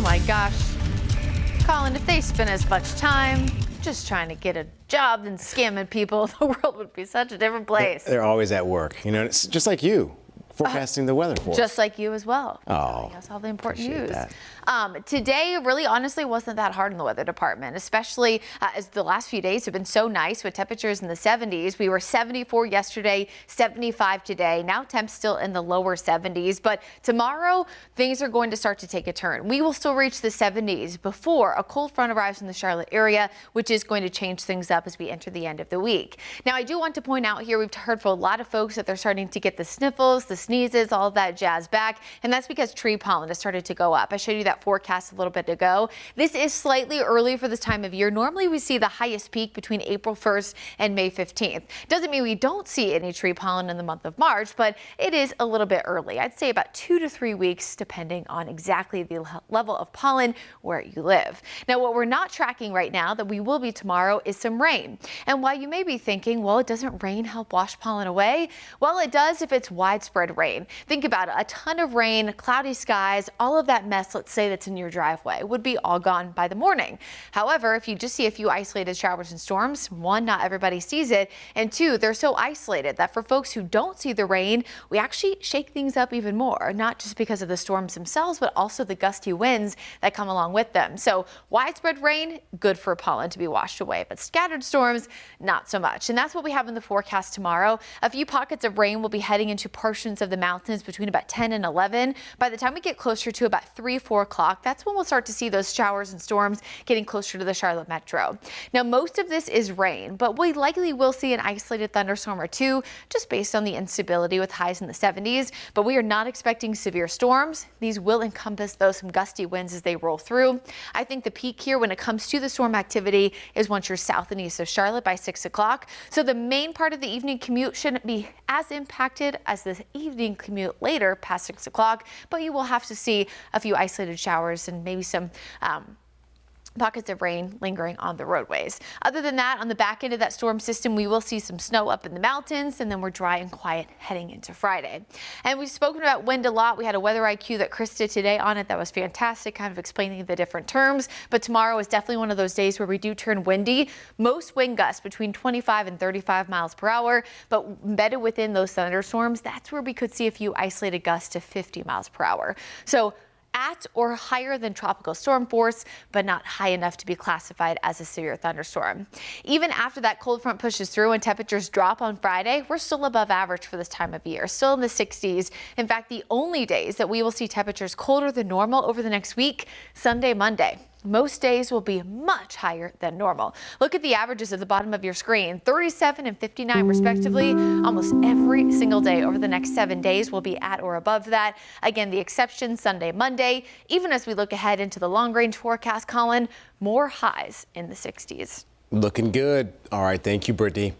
Oh my gosh. Colin, if they spent as much time just trying to get a job than scamming people, the world would be such a different place. They're always at work. You know, it's just like you, forecasting the weather for us. Just like you as well. Oh, That's all the important appreciate news. that. Today, really honestly, wasn't that hard in the weather department, especially as the last few days have been so nice with temperatures in the 70s. We were 74 yesterday, 75 today. Now temps still in the lower 70s, but tomorrow things are going to start to take a turn. We will still reach the 70s before a cold front arrives in the Charlotte area, which is going to change things up as we enter the end of the week. Now, I do want to point out here, we've heard from a lot of folks that they're starting to get the sniffles, the sneezes, all of that jazz back, and that's because tree pollen has started to go up. I showed you that forecast a little bit ago. This is slightly early for this time of year. Normally we see the highest peak between April 1st and May 15th. Doesn't mean we don't see any tree pollen in the month of March, but it is a little bit early. I'd say about 2 to 3 weeks, depending on exactly the level of pollen where you live. Now, what we're not tracking right now that we will be tomorrow is some rain. And while you may be thinking, well, doesn't rain help wash pollen away? Well, it does if it's widespread rain. Think about it, a ton of rain, cloudy skies, all of that mess, let's say that's in your driveway, would be all gone by the morning. However, if you just see a few isolated showers and storms, one, not everybody sees it, and two, they're so isolated that for folks who don't see the rain, we actually shake things up even more, not just because of the storms themselves, but also the gusty winds that come along with them. So widespread rain, good for pollen to be washed away, but scattered storms, not so much. And that's what we have in the forecast tomorrow. A few pockets of rain will be heading into portions of the mountains between about 10 and 11. By the time we get closer to about 3-4 o'clock, that's when we'll start to see those showers and storms getting closer to the Charlotte metro. Now, most of this is rain, but we likely will see an isolated thunderstorm or two just based on the instability with highs in the 70s. But we are not expecting severe storms. These will encompass, though, some gusty winds as they roll through. I think the peak here when it comes to the storm activity is once you're south and east of Charlotte by 6 o'clock. So the main part of the evening commute shouldn't be as impacted as the evening commute later past 6 o'clock, but you will have to see a few isolated showers and maybe some pockets of rain lingering on the roadways. Other than that, on the back end of that storm system, we will see some snow up in the mountains, and then we're dry and quiet heading into Friday. And we've spoken about wind a lot. We had a weather IQ that Chris did today on it that was fantastic, kind of explaining the different terms. But tomorrow is definitely one of those days where we do turn windy. Most wind gusts between 25 and 35 miles per hour, but embedded within those thunderstorms, that's where we could see a few isolated gusts to 50 miles per hour. So at or higher than tropical storm force, but not high enough to be classified as a severe thunderstorm. Even after that cold front pushes through and temperatures drop on Friday, we're still above average for this time of year, still in the 60s. In fact, the only days that we will see temperatures colder than normal over the next week, Sunday, Monday. Most days will be much higher than normal. Look at the averages at the bottom of your screen, 37 and 59 respectively. Almost every single day over the next 7 days will be at or above that. Again, the exception Sunday, Monday. Even as we look ahead into the long range forecast, Colin, more highs in the 60s. Looking good. All right. Thank you, Brittany.